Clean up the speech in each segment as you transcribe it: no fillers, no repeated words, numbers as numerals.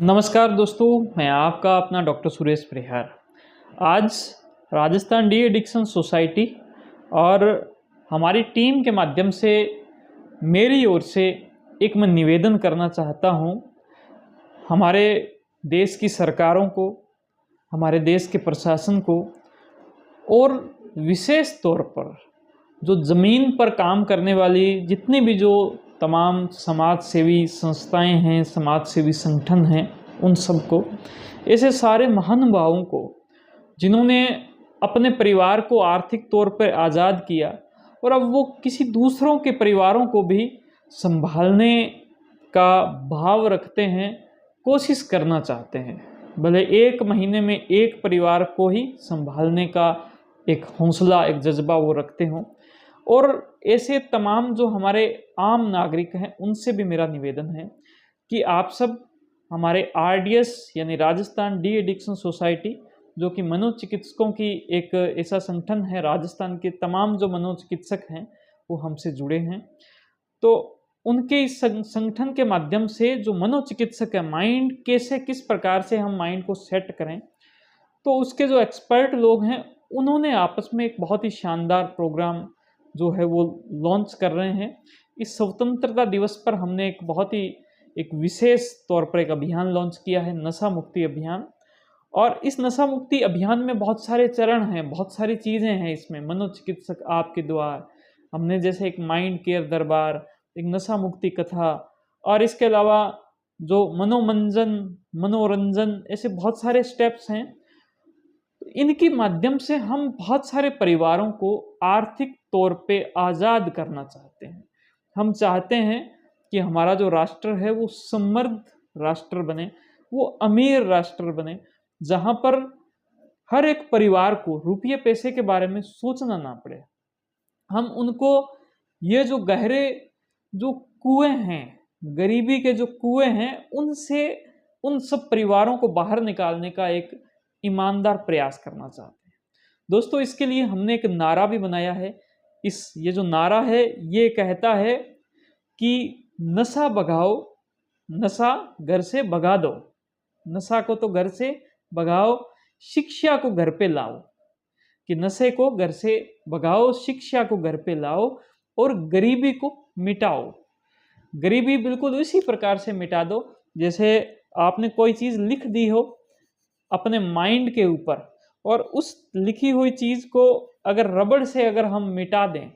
नमस्कार दोस्तों, मैं आपका अपना डॉक्टर सुरेश परिहार। आज राजस्थान डी एडिक्शन सोसाइटी और हमारी टीम के माध्यम से मेरी ओर से एक मैं निवेदन करना चाहता हूँ हमारे देश की सरकारों को, हमारे देश के प्रशासन को और विशेष तौर पर जो ज़मीन पर काम करने वाली जितनी भी जो तमाम समाज सेवी संस्थाएं हैं, समाज सेवी संगठन हैं, उन सबको, ऐसे सारे महानुभावों को जिन्होंने अपने परिवार को आर्थिक तौर पर आज़ाद किया और अब वो किसी दूसरों के परिवारों को भी संभालने का भाव रखते हैं, कोशिश करना चाहते हैं, भले एक महीने में एक परिवार को ही संभालने का एक हौसला, एक जज्बा वो रखते हों। और ऐसे तमाम जो हमारे आम नागरिक हैं, उनसे भी मेरा निवेदन है कि आप सब हमारे RDS यानी राजस्थान डी एडिक्शन सोसाइटी, जो कि मनोचिकित्सकों की एक ऐसा संगठन है, राजस्थान के तमाम जो मनोचिकित्सक हैं वो हमसे जुड़े हैं। तो उनके इस संगठन के माध्यम से जो मनोचिकित्सक है, माइंड कैसे, किस प्रकार से हम माइंड को सेट करें, तो उसके जो एक्सपर्ट लोग हैं उन्होंने आपस में एक बहुत ही शानदार प्रोग्राम जो है वो लॉन्च कर रहे हैं। इस स्वतंत्रता दिवस पर हमने एक विशेष तौर पर एक अभियान लॉन्च किया है, नशा मुक्ति अभियान। और इस नशा मुक्ति अभियान में बहुत सारे चरण हैं, बहुत सारी चीज़ें हैं इसमें। मनोचिकित्सक आपके द्वार, हमने जैसे एक माइंड केयर दरबार, एक नशा मुक्ति कथा, और इसके अलावा जो मनोरंजन, ऐसे बहुत सारे स्टेप्स हैं। इनके माध्यम से हम बहुत सारे परिवारों को आर्थिक तौर पे आज़ाद करना चाहते हैं। हम चाहते हैं कि हमारा जो राष्ट्र है वो समृद्ध राष्ट्र बने, वो अमीर राष्ट्र बने, जहाँ पर हर एक परिवार को रुपये पैसे के बारे में सोचना ना पड़े। हम उनको ये जो गहरे जो कुएं हैं, गरीबी के जो कुएं हैं, उनसे उन सब परिवारों को बाहर निकालने का एक ईमानदार प्रयास करना चाहते हैं। दोस्तों, इसके लिए हमने एक नारा भी बनाया है। ये जो नारा है ये कहता है कि नशा भगाओ, नशा घर से भगा दो, नशा को तो घर से भगाओ, शिक्षा को घर पे लाओ। कि नशे को घर से भगाओ, शिक्षा को घर पे लाओ और गरीबी को मिटाओ। गरीबी बिल्कुल उसी प्रकार से मिटा दो जैसे आपने कोई चीज़ लिख दी हो अपने माइंड के ऊपर, और उस लिखी हुई चीज़ को अगर रबड़ से अगर हम मिटा दें,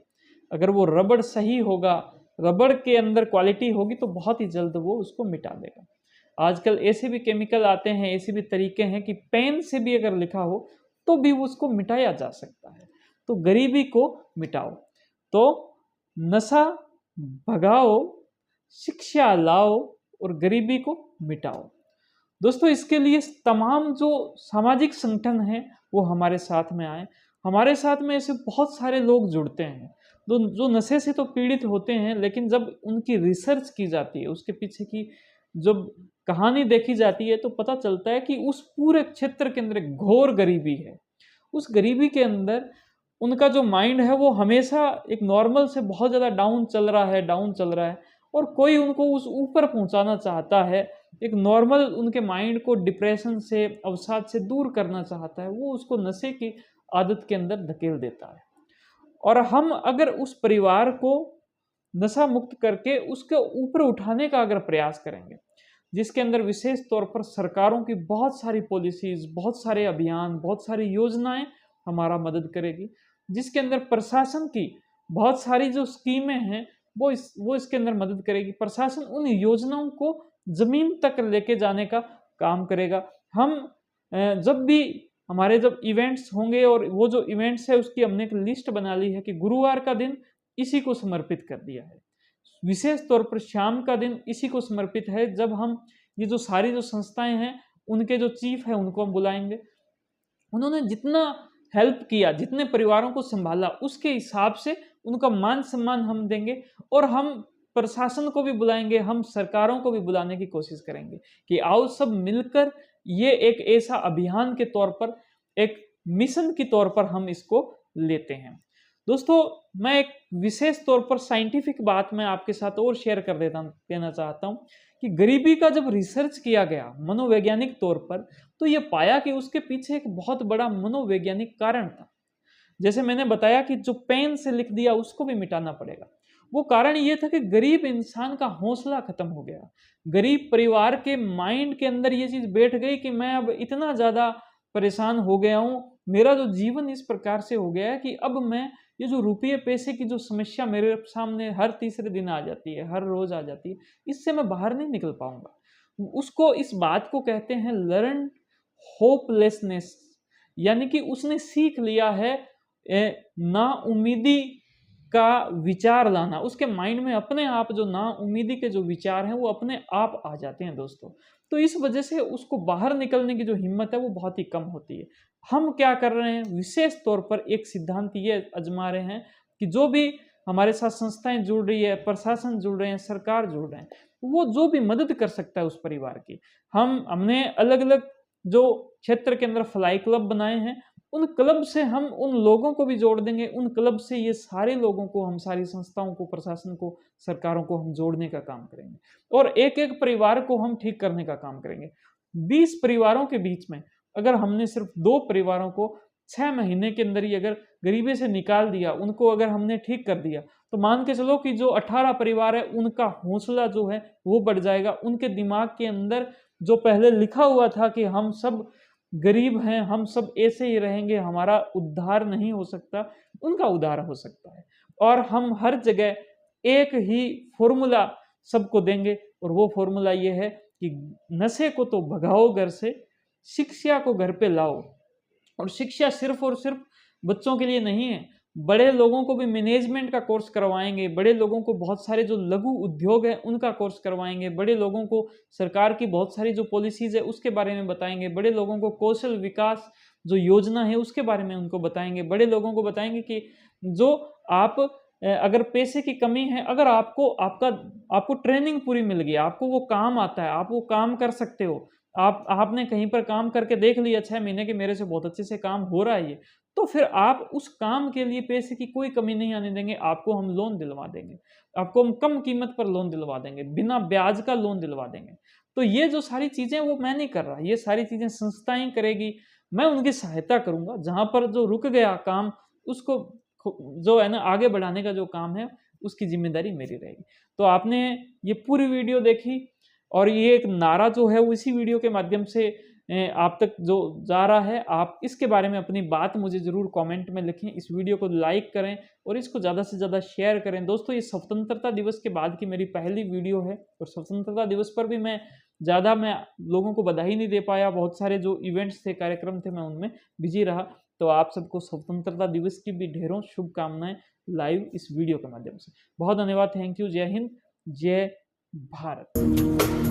अगर वो रबड़ सही होगा, रबड़ के अंदर क्वालिटी होगी, तो बहुत ही जल्द वो उसको मिटा देगा। आजकल ऐसे भी केमिकल आते हैं, ऐसे भी तरीके हैं कि पेन से भी अगर लिखा हो तो भी उसको मिटाया जा सकता है। तो गरीबी को मिटाओ, तो नशा भगाओ, शिक्षा लाओ और गरीबी को मिटाओ। दोस्तों, इसके लिए तमाम जो सामाजिक संगठन हैं वो हमारे साथ में आए। हमारे साथ में ऐसे बहुत सारे लोग जुड़ते हैं जो नशे से तो पीड़ित होते हैं, लेकिन जब उनकी रिसर्च की जाती है, उसके पीछे की जब कहानी देखी जाती है, तो पता चलता है कि उस पूरे क्षेत्र के अंदर एक घोर गरीबी है। उस गरीबी के अंदर उनका जो माइंड है वो हमेशा एक नॉर्मल से बहुत ज़्यादा डाउन चल रहा है, और कोई उनको उस ऊपर पहुंचाना चाहता है, एक नॉर्मल उनके माइंड को डिप्रेशन से, अवसाद से दूर करना चाहता है, वो उसको नशे की आदत के अंदर धकेल देता है। और हम अगर उस परिवार को नशा मुक्त करके उसके ऊपर उठाने का अगर प्रयास करेंगे, जिसके अंदर विशेष तौर पर सरकारों की बहुत सारी पॉलिसीज, बहुत सारे अभियान, बहुत सारी योजनाएं हमारा मदद करेगी, जिसके अंदर प्रशासन की बहुत सारी जो स्कीमें हैं वो इसके अंदर मदद करेगी। प्रशासन उन योजनाओं को जमीन तक लेके जाने का काम करेगा। हम जब भी हमारे जब इवेंट्स होंगे, और वो जो इवेंट्स है उसकी हमने एक लिस्ट बना ली है कि गुरुवार का दिन इसी को समर्पित कर दिया है, विशेष तौर पर शाम का दिन इसी को समर्पित है, जब हम ये जो सारी जो संस्थाएं हैं उनके जो चीफ है उनको हम बुलाएंगे। उन्होंने जितना हेल्प किया, जितने परिवारों को संभाला, उसके हिसाब से उनका मान सम्मान हम देंगे, और हम प्रशासन को भी बुलाएंगे, हम सरकारों को भी बुलाने की कोशिश करेंगे कि आओ सब मिलकर ये एक ऐसा अभियान के तौर पर, एक मिशन के तौर पर हम इसको लेते हैं। दोस्तों, मैं एक विशेष तौर पर साइंटिफिक बात मैं आपके साथ और शेयर कर देना चाहता हूँ कि गरीबी का जब रिसर्च किया गया मनोवैज्ञानिक तौर पर, तो ये पाया कि उसके पीछे एक बहुत बड़ा मनोवैज्ञानिक कारण था। जैसे मैंने बताया कि जो पेन से लिख दिया उसको भी मिटाना पड़ेगा। वो कारण ये था कि गरीब इंसान का हौसला खत्म हो गया। गरीब परिवार के माइंड के अंदर ये चीज़ बैठ गई कि मैं अब इतना ज़्यादा परेशान हो गया हूँ, मेरा जो जीवन इस प्रकार से हो गया है कि अब मैं ये जो रुपये पैसे की जो समस्या मेरे सामने हर तीसरे दिन आ जाती है, हर रोज़ आ जाती है, इससे मैं बाहर नहीं निकल पाऊँगा। उसको इस बात को कहते हैं लर्न होपलेसनेस, यानी कि उसने सीख लिया है नाउम्मीदी का विचार लाना। उसके माइंड में अपने आप जो नाउम्मीदी के जो विचार हैं वो अपने आप आ जाते हैं दोस्तों। तो इस वजह से उसको बाहर निकलने की जो हिम्मत है वो बहुत ही कम होती है। हम क्या कर रहे हैं, विशेष तौर पर एक सिद्धांत ये आजमा रहे हैं कि जो भी हमारे साथ संस्थाएं जुड़ रही है, प्रशासन जुड़ रहे हैं, सरकार जुड़ रहे हैं, वो जो भी मदद कर सकता है उस परिवार की, हमने अलग अलग जो क्षेत्र के अंदर फ्लाई क्लब बनाए हैं, उन क्लब से हम उन लोगों को भी जोड़ देंगे। उन क्लब से ये सारे लोगों को, हम सारी संस्थाओं को, प्रशासन को, सरकारों को हम जोड़ने का काम करेंगे और एक एक परिवार को हम ठीक करने का काम करेंगे। 20 परिवारों के बीच में अगर हमने सिर्फ 2 परिवारों को 6 महीने के अंदर ही अगर गरीबी से निकाल दिया, उनको अगर हमने ठीक कर दिया, तो मान के चलो कि जो 18 परिवार है उनका हौसला जो है वो बढ़ जाएगा। उनके दिमाग के अंदर जो पहले लिखा हुआ था कि हम सब गरीब हैं, हम सब ऐसे ही रहेंगे, हमारा उद्धार नहीं हो सकता, उनका उद्धार हो सकता है। और हम हर जगह एक ही फॉर्मूला सबको देंगे और वो फॉर्मूला ये है कि नशे को तो भगाओ घर से, शिक्षा को घर पे लाओ। और शिक्षा सिर्फ और सिर्फ बच्चों के लिए नहीं है, बड़े लोगों को भी मैनेजमेंट का कोर्स करवाएंगे, बड़े लोगों को बहुत सारे जो लघु उद्योग है उनका कोर्स करवाएंगे, बड़े लोगों को सरकार की बहुत सारी जो पॉलिसीज है उसके बारे में बताएंगे, बड़े लोगों को कौशल विकास जो योजना है उसके बारे में उनको बताएंगे, बड़े लोगों को बताएंगे कि जो आप अगर पैसे की कमी है, अगर आपको ट्रेनिंग पूरी मिल गई, आपको वो काम आता है, आप वो काम कर सकते हो, आपने कहीं पर काम करके देख लिया 6 महीने के मेरे से बहुत अच्छे से काम हो रहा है ये, तो फिर आप उस काम के लिए पैसे की कोई कमी नहीं आने देंगे। आपको हम लोन दिलवा देंगे, आपको हम कम कीमत पर लोन दिलवा देंगे, बिना ब्याज का लोन दिलवा देंगे। तो ये जो सारी चीजें वो मैं नहीं कर रहा, ये सारी चीजें संस्थाएं करेगी, मैं उनकी सहायता करूंगा। जहां पर जो रुक गया काम, उसको जो है ना आगे बढ़ाने का जो काम है उसकी जिम्मेदारी मेरी रहेगी। तो आपने ये पूरी वीडियो देखी और ये एक नारा जो है वो इसी वीडियो के माध्यम से आप तक जो जा रहा है, आप इसके बारे में अपनी बात मुझे ज़रूर कमेंट में लिखें, इस वीडियो को लाइक करें और इसको ज़्यादा से ज़्यादा शेयर करें। दोस्तों, ये स्वतंत्रता दिवस के बाद की मेरी पहली वीडियो है और स्वतंत्रता दिवस पर भी मैं लोगों को बधाई नहीं दे पाया, बहुत सारे जो इवेंट्स थे, कार्यक्रम थे, मैं उनमें बिजी रहा। तो आप सबको स्वतंत्रता दिवस की भी ढेरों शुभकामनाएं लाइव इस वीडियो के माध्यम से। बहुत धन्यवाद, थैंक यू, जय हिंद, जय भारत।